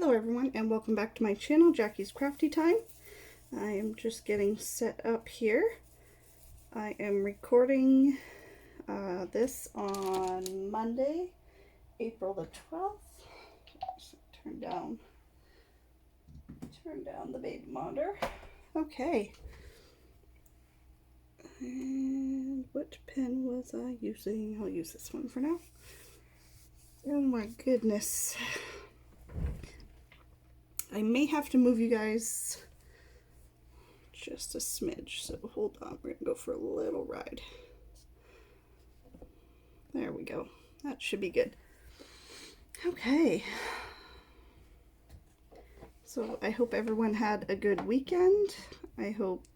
Hello everyone and welcome back to my channel, Jackie's Crafty Time. I am just getting set up here. I am recording this on Monday, April the 12th. So turn down the baby monitor. Okay. And what pen was I using? I'll use this one for now. Oh my goodness. I may have to move you guys just a smidge, so hold on, we're gonna go for a little ride. There we go, that should be good. Okay, so I hope everyone had a good weekend. I hope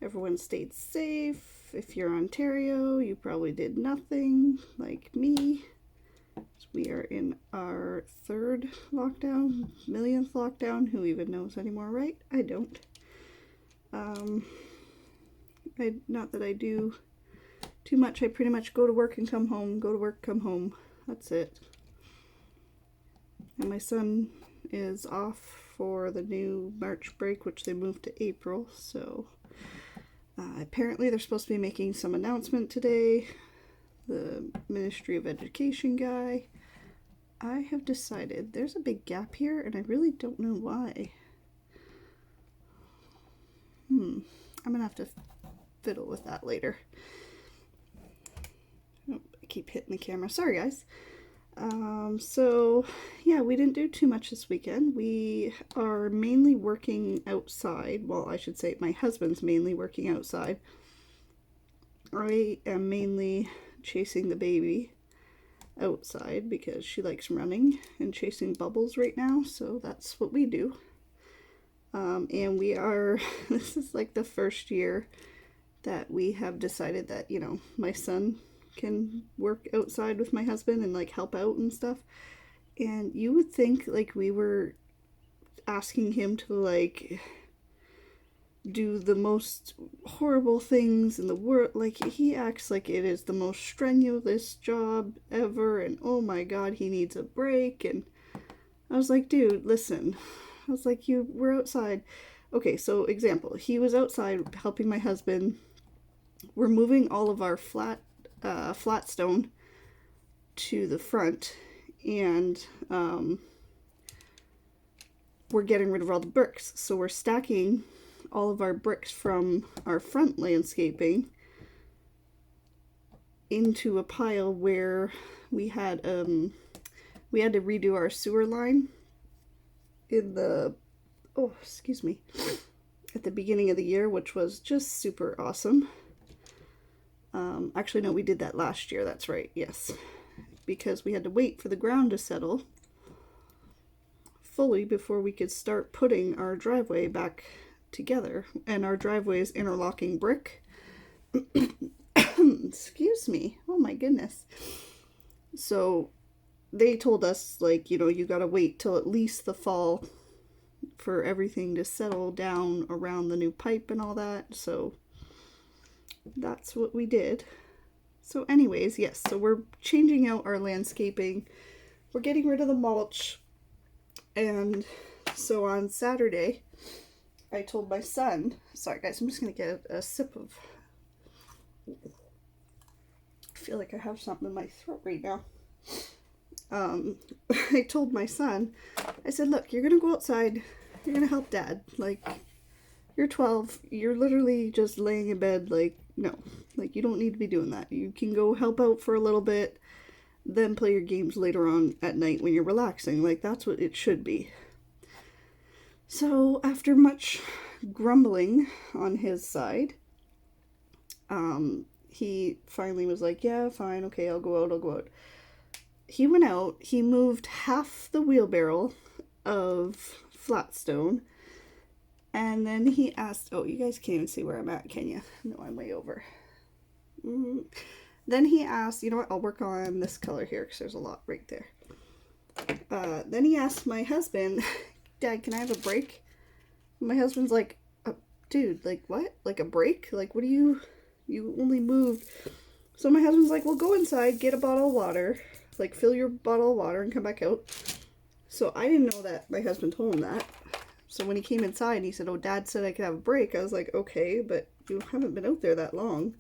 everyone stayed safe. If you're Ontario, you probably did nothing like me. We are in our third lockdown, millionth lockdown. Who even knows anymore, right? I don't. Not that I do too much. I pretty much go to work and come home, go to work, come home. That's it. And my son is off for the new March break, which they moved to April. So apparently they're supposed to be making some announcement today. The Ministry of Education guy. I have decided there's a big gap here and I really don't know why. I'm gonna have to fiddle with that later. Oh, I keep hitting the camera. Sorry guys. So yeah, we didn't do too much this weekend. We are mainly working outside. Well, I should say my husband's mainly working outside. I am mainly chasing the baby outside because she likes running and chasing bubbles right now, so that's what we do. And we are, this is like the first year that we have decided that, you know, my son can work outside with my husband and like help out and stuff. And you would think like we were asking him to like do the most horrible things in the world. Like, he acts like it is the most strenuous job ever, and oh my god, he needs a break. And I was like, dude, listen. I was like, we're outside. Okay, so example, he was outside helping my husband. We're moving all of our flat stone to the front, and we're getting rid of all the bricks. So we're stacking all of our bricks from our front landscaping into a pile where we had to redo our sewer line in the at the beginning of the year, which was just super awesome. Actually no, we did that last year, that's right, yes, because we had to wait for the ground to settle fully before we could start putting our driveway back together, and our driveway is interlocking brick. Excuse me, oh my goodness. So they told us, like, you know, you gotta wait till at least the fall for everything to settle down around the new pipe and all that, so that's what we did. So anyways, yes, so we're changing out our landscaping, we're getting rid of the mulch, and so on Saturday I told my son, sorry guys, I'm just going to get a sip of, I feel like I have something in my throat right now. I told my son, I said, look, you're going to go outside, you're going to help dad, like, you're 12, you're literally just laying in bed, like, no, like, you don't need to be doing that. You can go help out for a little bit, then play your games later on at night when you're relaxing, like, that's what it should be. So after much grumbling on his side, he finally was like, yeah, fine, okay, I'll go out. He went out, he moved half the wheelbarrow of flat stone, and then he asked, oh, you guys can't even see where I'm at, can you? No, I'm way over. Then he asked, you know what, I'll work on this color here, because there's a lot right there. Then he asked my husband, Dad, can I have a break? My husband's like, dude, like, what? Like, a break? Like, what do you only moved. So my husband's like, well, go inside, get a bottle of water, like, fill your bottle of water and come back out. So I didn't know that my husband told him that. So when he came inside, he said, "Oh, Dad said I could have a break." I was like, "Okay, but you haven't been out there that long."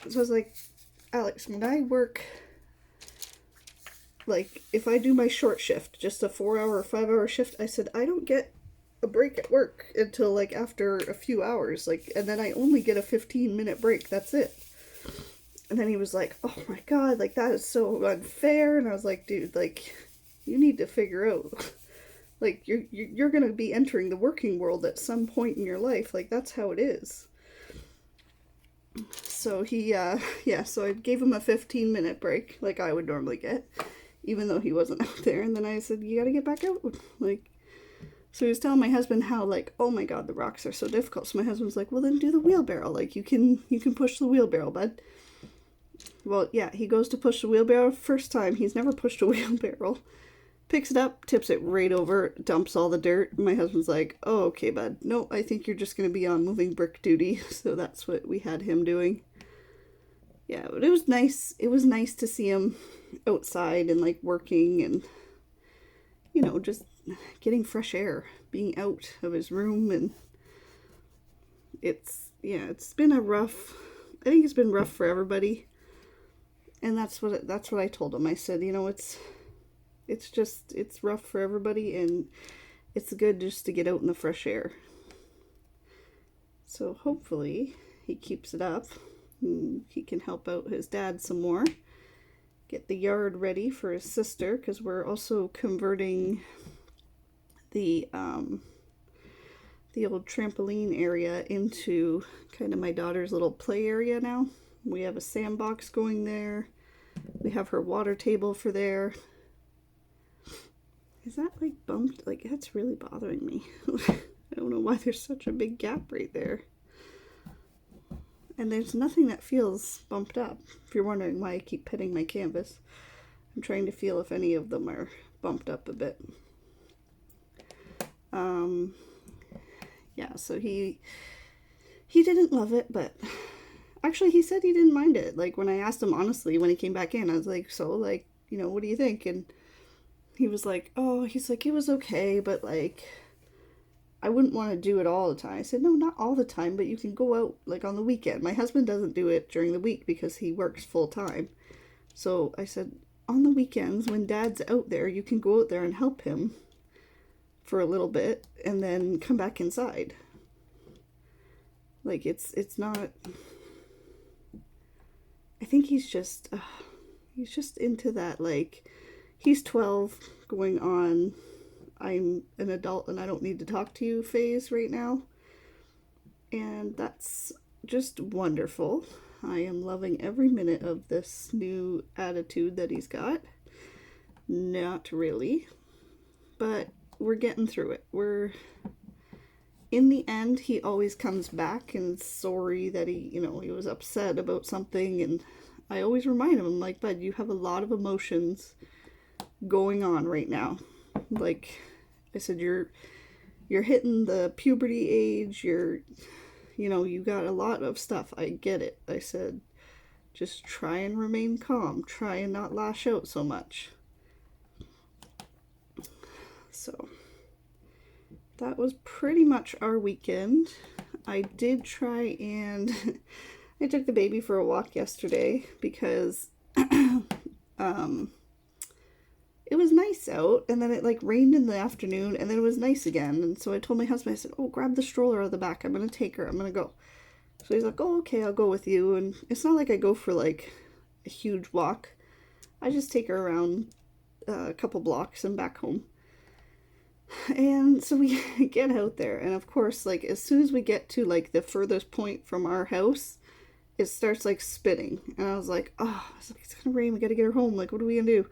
So I was like, "Alex, when I work, like, if I do my short shift, just a 4-hour or 5-hour shift," I said, "I don't get a break at work until, like, after a few hours. Like, and then I only get a 15-minute break. That's it." And then he was like, "Oh my God, like, that is so unfair." And I was like, "Dude, like, you need to figure out, like, you're gonna be entering the working world at some point in your life. Like, that's how it is." So yeah, so I gave him a 15-minute break, like I would normally get, even though he wasn't out there. And then I said, "You gotta get back out." Like, so he was telling my husband how, like, "Oh my God, the rocks are so difficult." So my husband's like, "Well, then do the wheelbarrow. Like, you can push the wheelbarrow, bud." Well, yeah, he goes to push the wheelbarrow. First time, he's never pushed a wheelbarrow. Picks it up, tips it right over, dumps all the dirt. My husband's like, "Oh, okay, bud. No, I think you're just going to be on moving brick duty." So that's what we had him doing. Yeah, but it was nice. It was nice to see him outside and, like, working and, just getting fresh air, being out of his room. And it's been I think it's been rough for everybody. And that's what I told him. I said, it's rough for everybody, and it's good just to get out in the fresh air. So hopefully he keeps it up. He can help out his dad some more. Get the yard ready for his sister, because we're also converting the old trampoline area into kind of my daughter's little play area now. We have a sandbox going there. We have her water table for there. Is that, like, bumped? Like, that's really bothering me. I don't know why there's such a big gap right there. And there's nothing that feels bumped up. If you're wondering why I keep petting my canvas, I'm trying to feel if any of them are bumped up a bit. Yeah, so he didn't love it, but actually he said he didn't mind it. Like, when I asked him honestly when he came back in, I was like, "So, like, what do you think?" And he was like, "Oh," he's like, "it was okay, but, like, I wouldn't want to do it all the time." I said, "No, not all the time, but you can go out, like, on the weekend." My husband doesn't do it during the week because he works full time. So I said, on the weekends when Dad's out there, you can go out there and help him for a little bit and then come back inside. Like, it's not, I think he's just into that, like, he's 12 going on "I'm an adult and I don't need to talk to you" phase right now. And that's just wonderful. I am loving every minute of this new attitude that he's got. Not really, but we're getting through it. In the end, he always comes back and is sorry that he was upset about something. And I always remind him, I'm like, "Bud, you have a lot of emotions going on right now." Like I said, you're hitting the puberty age. You got a lot of stuff. I get it. I said, just try and remain calm. Try and not lash out so much. So that was pretty much our weekend. I did try and I took the baby for a walk yesterday because it was nice out, and then it, like, rained in the afternoon, and then it was nice again. And so I told my husband, I said, "Oh, grab the stroller out of the back. I'm going to take her. I'm going to go." So he's like, "Oh, okay, I'll go with you." And it's not like I go for, like, a huge walk. I just take her around a couple blocks and back home. And so we get out there, and of course, like, as soon as we get to, like, the furthest point from our house, it starts, like, spitting. And I was like, it's gonna rain. We gotta get her home. Like, what are we gonna do?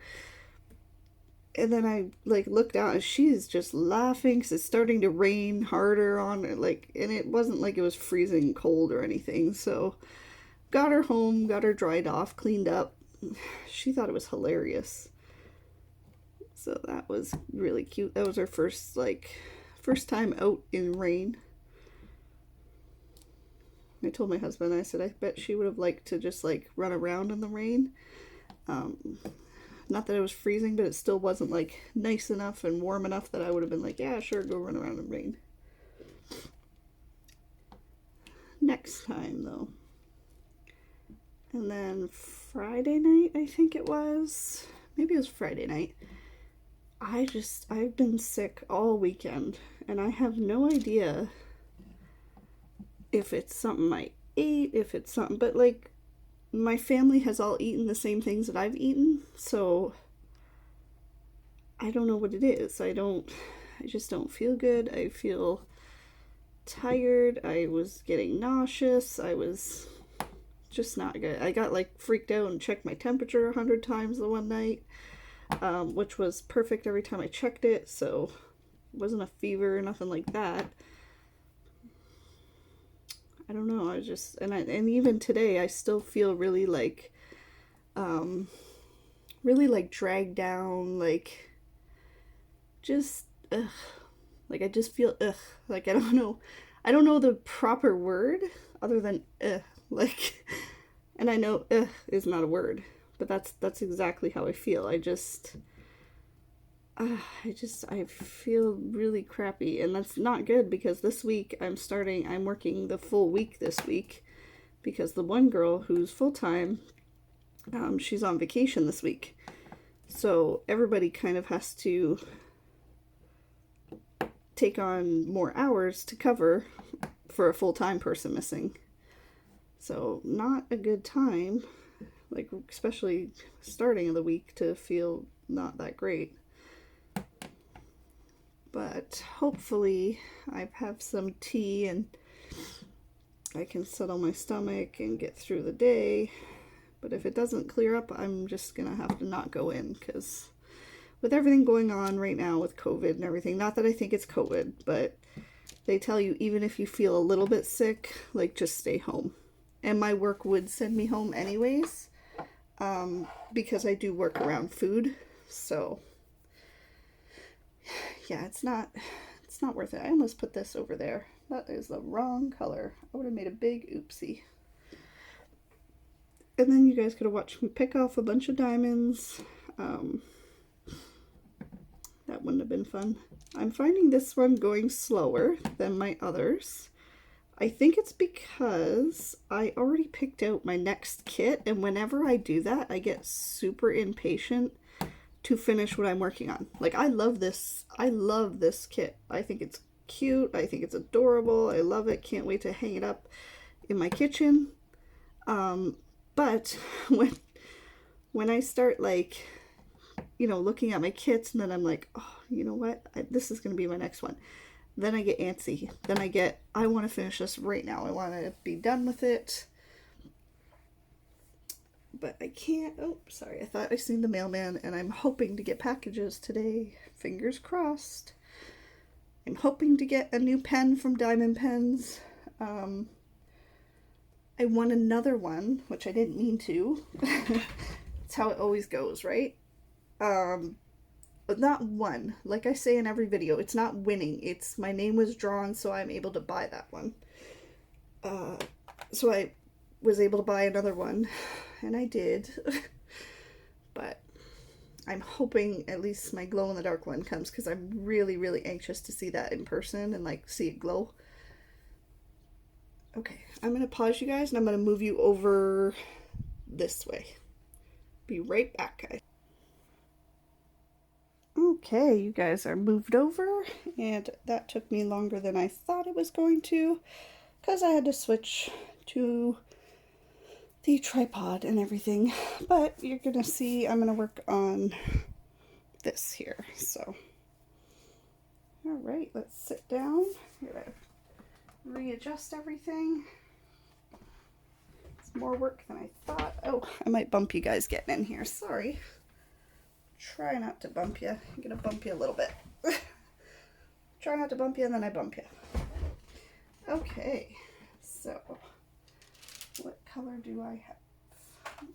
And then I, like, looked out, and she's just laughing because it's starting to rain harder on it. Like, and it wasn't like it was freezing cold or anything. So got her home, got her dried off, cleaned up. She thought it was hilarious. So that was really cute. That was her first time out in rain. I told my husband, I said, I bet she would have liked to just, like, run around in the rain. Not that it was freezing, but it still wasn't like nice enough and warm enough that I would have been like, yeah, sure, go run around in the rain. Next time though. And then Friday night, I think it was. Maybe it was Friday night. I've been sick all weekend, and I have no idea if it's something I ate, if it's something, but like my family has all eaten the same things that I've eaten, so I don't know what it is. I just don't feel good. I feel tired. I was getting nauseous. I was just not good. I got like freaked out and checked my temperature 100 times the one night, which was perfect every time I checked it, so it wasn't a fever or nothing like that. I don't know. I just, and even today I still feel really like dragged down, like just ugh. Like I just feel ugh. Like I don't know the proper word other than ugh. Like, and I know ugh is not a word, but that's exactly how I feel. I feel really crappy, and that's not good because this week I'm working the full week this week because the one girl who's full-time, she's on vacation this week. So everybody kind of has to take on more hours to cover for a full-time person missing. So not a good time, like especially starting of the week, to feel not that great. But hopefully I have some tea and I can settle my stomach and get through the day. But if it doesn't clear up, I'm just gonna have to not go in, because with everything going on right now with COVID and everything, not that I think it's COVID, but they tell you even if you feel a little bit sick, like just stay home. And my work would send me home anyways, because I do work around food. So yeah, it's not worth it. I almost put this over there. That is the wrong color. I would have made a big oopsie. And then you guys could have watched me pick off a bunch of diamonds. That wouldn't have been fun. I'm finding this one going slower than my others. I think it's because I already picked out my next kit, and whenever I do that, I get super impatient to finish what I'm working on. Like, I love this kit. I think it's cute. I think it's adorable. I love it. Can't wait to hang it up in my kitchen. But when I start, like, looking at my kits, and then I'm like, oh, you know what? This is going to be my next one. Then I get antsy. Then I want to finish this right now. I want to be done with it. But I can't. Oh, sorry. I thought I seen the mailman, and I'm hoping to get packages today. Fingers crossed. I'm hoping to get a new pen from Diamond Pens. I won another one, which I didn't mean to. That's how it always goes, right? But not one. Like I say in every video, it's not winning. It's my name was drawn, so I'm able to buy that one. So I was able to buy another one, and I did. But I'm hoping at least my glow-in-the-dark one comes, because I'm really, really anxious to see that in person and like see it glow. Okay, I'm going to pause you guys, and I'm going to move you over this way. Be right back, guys. Okay, you guys are moved over, and that took me longer than I thought it was going to, because I had to switch to the tripod and everything. But you're going to see I'm going to work on this here. So, all right, let's sit down. I'm going to readjust everything. It's more work than I thought. Oh, I might bump you guys getting in here. Sorry. Try not to bump you. I'm going to bump you a little bit. Try not to bump you, and then I bump you. Okay, so what color do I have? Okay.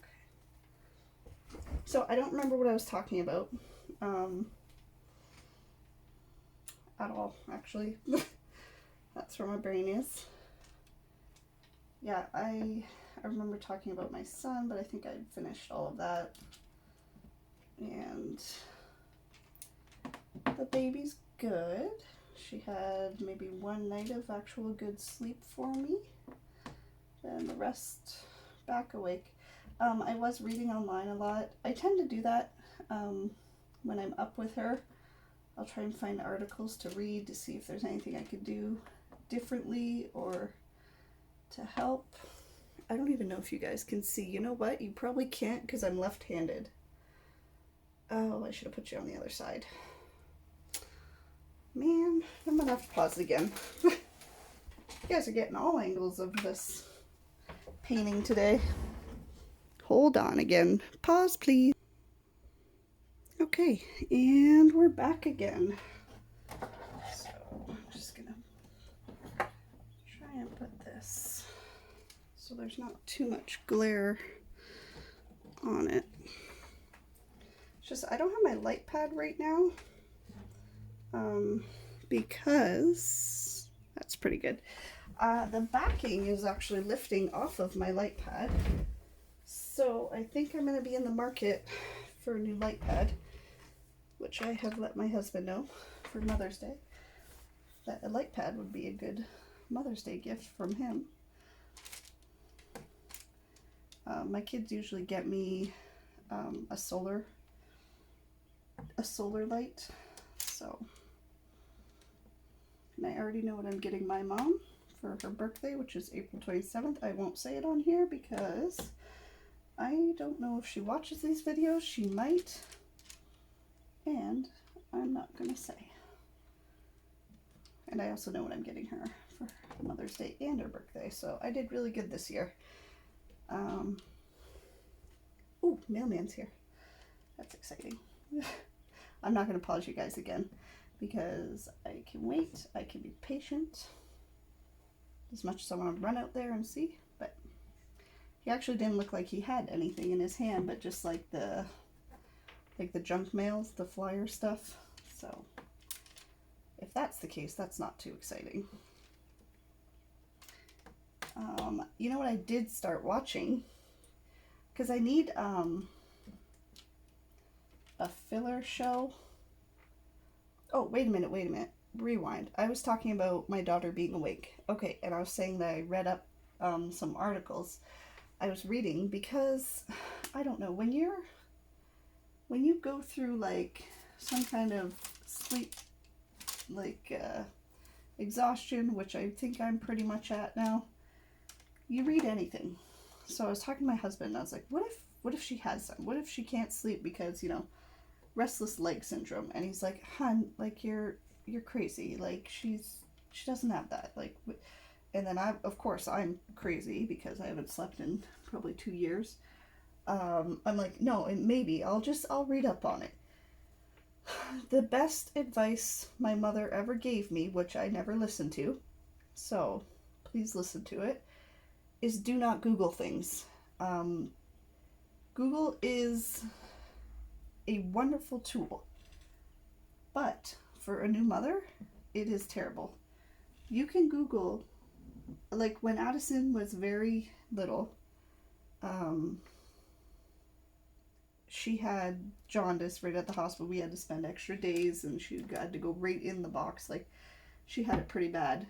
So I don't remember what I was talking about at all, actually. That's where my brain is. Yeah, I remember talking about my son, but I think I finished all of that. And the baby's good. She had maybe one night of actual good sleep for me, and the rest back awake. I was reading online a lot. I tend to do that when I'm up with her. I'll try and find articles to read to see if there's anything I could do differently or to help. I don't even know if you guys can see. You know what? You probably can't because I'm left-handed. Oh, I should have put you on the other side. Man, I'm gonna have to pause it again. You guys are getting all angles of this painting today. Hold on again. Pause, please. Okay, and we're back again. So I'm just gonna try and put this so there's not too much glare on it. It's just I don't have my light pad right now because that's pretty good. The backing is actually lifting off of my light pad, so I think I'm going to be in the market for a new light pad, which I have let my husband know for Mother's Day that a light pad would be a good Mother's Day gift from him. My kids usually get me a solar light, so, and I already know what I'm getting my mom for her birthday, which is April 27th. I won't say it on here because I don't know if she watches these videos. She might, and I'm not gonna say. And I also know what I'm getting her for Mother's Day and her birthday, so I did really good this year. Ooh, mailman's here. That's exciting. I'm not going to pause you guys again because I can wait. I can be patient as much as I want to run out there and see. But he actually didn't look like he had anything in his hand, but just like the junk mails, the flyer stuff. So if that's the case, that's not too exciting. You know what I did start watching? Because I need a filler show. Oh, wait a minute. Rewind. I was talking about my daughter being awake. Okay, and I was saying that I read up some articles I was reading because, I don't know, when you go through like some kind of sleep, like exhaustion, which I think I'm pretty much at now, you read anything. So I was talking to my husband and I was like, what if she has some? What if she can't sleep because, you know, restless leg syndrome? And he's like, hon, like you're crazy. Like she doesn't have that. Like, and then of course I'm crazy because I haven't slept in probably 2 years. I'm like, no, and maybe I'll read up on it. The best advice my mother ever gave me, which I never listened to, so please listen to it, is do not Google things. Google is a wonderful tool, but for a new mother, it is terrible. You can Google, like when Addison was very little, she had jaundice right at the hospital. We had to spend extra days and she had to go right in the box. Like she had it pretty bad.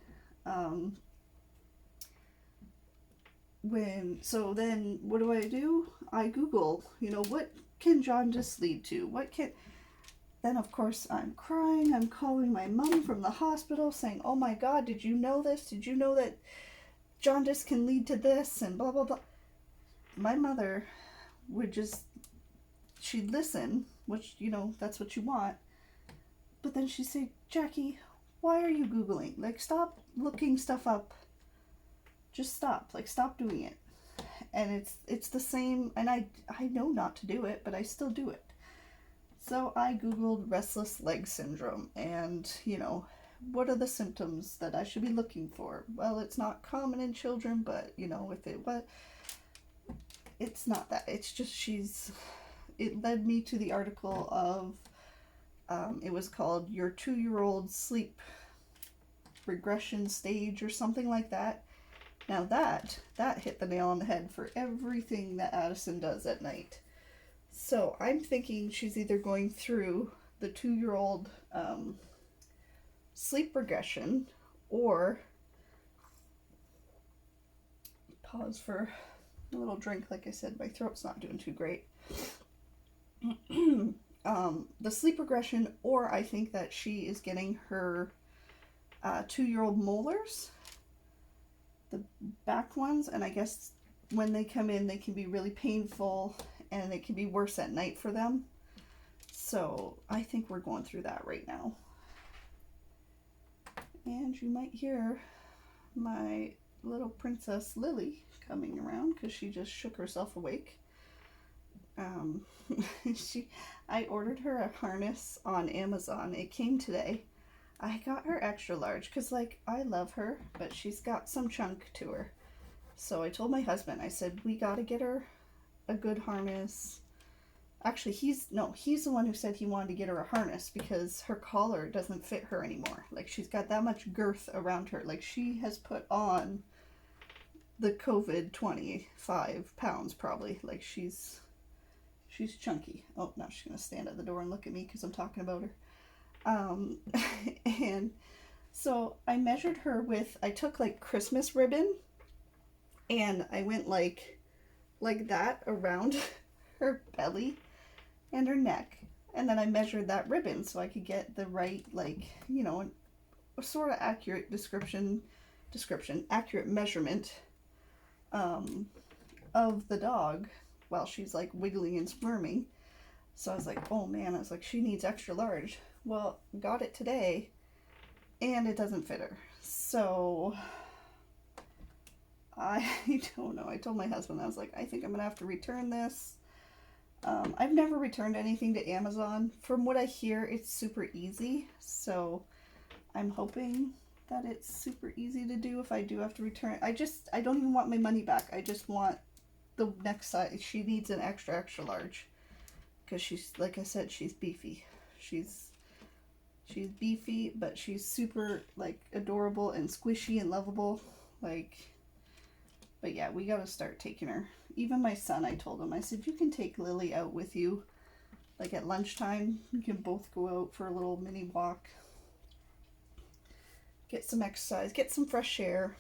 So then what do? I Google, you know, what can jaundice lead to? Then of course I'm crying. I'm calling my mom from the hospital saying, oh my God, did you know this? Did you know that jaundice can lead to this? And blah, blah, blah. My mother she'd listen, which, you know, that's what you want. But then she'd say, Jackie, why are you Googling? Like, stop looking stuff up. Just stop. Like, stop doing it. And it's the same, and I know not to do it, but I still do it. So I Googled restless leg syndrome and, you know, what are the symptoms that I should be looking for? Well, it's not common in children, but, you know, it's not that. It's just it led me to the article of, it was called Your 2-Year-Old Sleep Regression Stage or something like that. Now that hit the nail on the head for everything that Addison does at night. So I'm thinking she's either going through the 2-year-old sleep regression, or pause for a little drink. Like I said, my throat's not doing too great. The sleep regression, or I think that she is getting her 2-year-old molars, the back ones, and I guess when they come in, they can be really painful and it can be worse at night for them. So I think we're going through that right now. And you might hear my little princess Lily coming around because she just shook herself awake. I ordered her a harness on Amazon. It came today. I got her extra large because, like, I love her, but she's got some chunk to her. So I told my husband, I said, we got to get her a good harness. Actually, he's the one who said he wanted to get her a harness because her collar doesn't fit her anymore. Like, she's got that much girth around her. Like, she has put on the COVID 25 pounds probably. Like, she's chunky. Oh, now she's going to stand at the door and look at me because I'm talking about her. And so I measured her with, I took like Christmas ribbon and I went like that around her belly and her neck. And then I measured that ribbon so I could get the right, like, you know, a sort of accurate accurate measurement of the dog while she's like wiggling and squirming. So I was like, oh man, I was like, she needs extra large. Well, got it today and it doesn't fit her. So I don't know. I told my husband, I was like, I think I'm gonna have to return this. I've never returned anything to Amazon. From what I hear, it's super easy. So I'm hoping that it's super easy to do if I do have to return it. I don't even want my money back. I just want the next size. She needs an extra large because she's, like I said, she's beefy. She's beefy, but she's super like adorable and squishy and lovable. Like, but yeah, we gotta start taking her. Even my son, I told him, I said, you can take Lily out with you. Like at lunchtime, you can both go out for a little mini walk. Get some exercise, get some fresh air.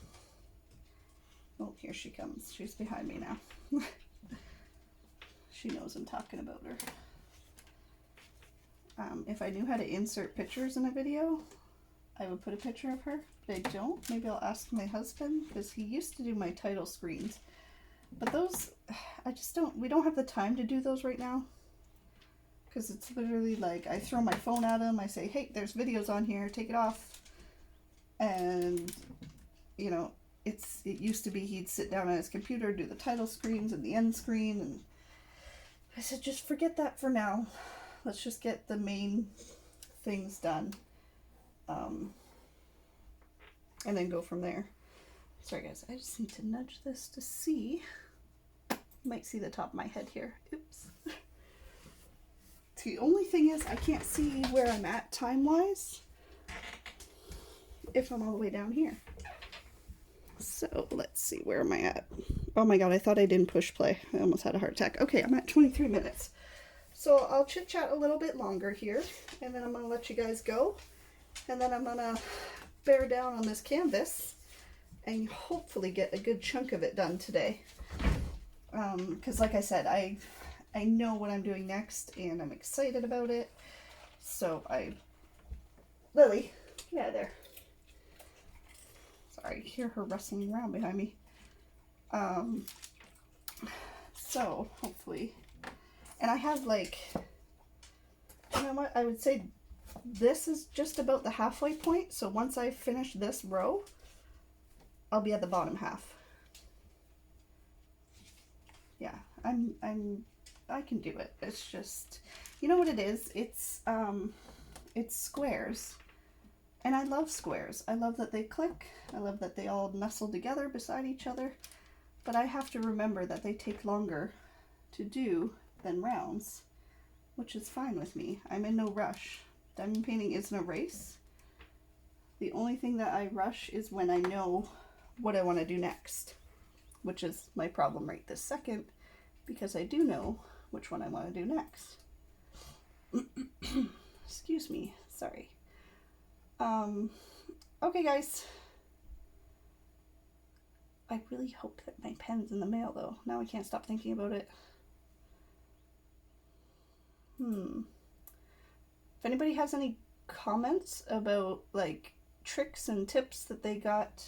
Oh, here she comes. She's behind me now. She knows I'm talking about her. If I knew how to insert pictures in a video, I would put a picture of her, but I don't. Maybe I'll ask my husband, because he used to do my title screens. But those, we don't have the time to do those right now. Because it's literally like, I throw my phone at him, I say, hey, there's videos on here, take it off. And, you know, it used to be he'd sit down on his computer, do the title screens and the end screen, and I said, just forget that for now. Let's just get the main things done. And then go from there. Sorry guys, I just need to nudge this to see. You might see the top of my head here. Oops. The only thing is I can't see where I'm at time-wise if I'm all the way down here. So let's see, where am I at? Oh my god, I thought I didn't push play. I almost had a heart attack. Okay, I'm at 23 minutes. So I'll chit chat a little bit longer here, and then I'm gonna let you guys go. And then I'm gonna bear down on this canvas and hopefully get a good chunk of it done today. Because like I said, I know what I'm doing next and I'm excited about it. So Lily, get out of there. Sorry, I hear her rustling around behind me. So hopefully, and I have like, you know what, I would say this is just about the halfway point. So once I finish this row, I'll be at the bottom half. Yeah, I can do it. It's just, you know what it is? It's squares. And I love squares. I love that they click. I love that they all nestle together beside each other. But I have to remember that they take longer to do than rounds, which is fine with me. I'm in no rush. Diamond painting isn't a race. The only thing that I rush is when I know what I want to do next, which is my problem right this second, because I do know which one I want to do next. Excuse me, sorry. Okay guys. I really hope that my pen's in the mail though. Now I can't stop thinking about it. If anybody has any comments about like tricks and tips that they got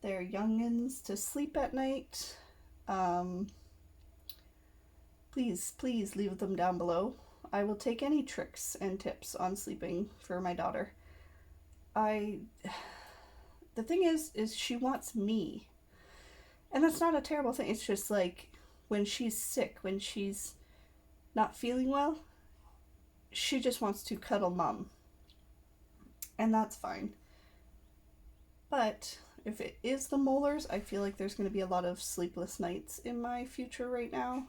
their youngins to sleep at night, please leave them down below. I will take any tricks and tips on sleeping for my daughter. The thing is she wants me. And that's not a terrible thing. It's just like when she's sick, when she's not feeling well, she just wants to cuddle mom. And that's fine. But if it is the molars, I feel like there's going to be a lot of sleepless nights in my future right now.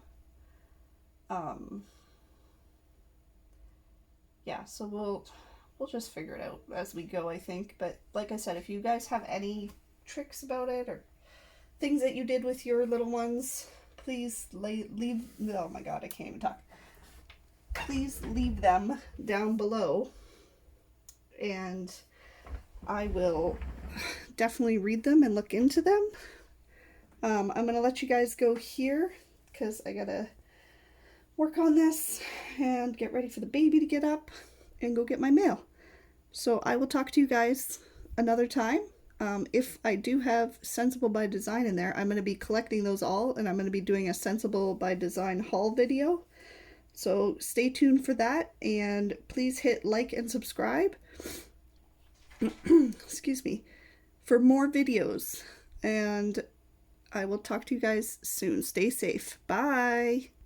Yeah, so we'll just figure it out as we go, I think. But like I said, if you guys have any tricks about it or things that you did with your little ones, please leave. Oh my god, I can't even talk. Please leave them down below, and I will definitely read them and look into them. I'm gonna let you guys go here because I gotta work on this and get ready for the baby to get up and go get my mail. So I will talk to you guys another time. If I do have Sensible by Design in there, I'm going to be collecting those all, and I'm going to be doing a Sensible by Design haul video. So stay tuned for that, and please hit like and subscribe. Excuse me, for more videos. And I will talk to you guys soon. Stay safe. Bye.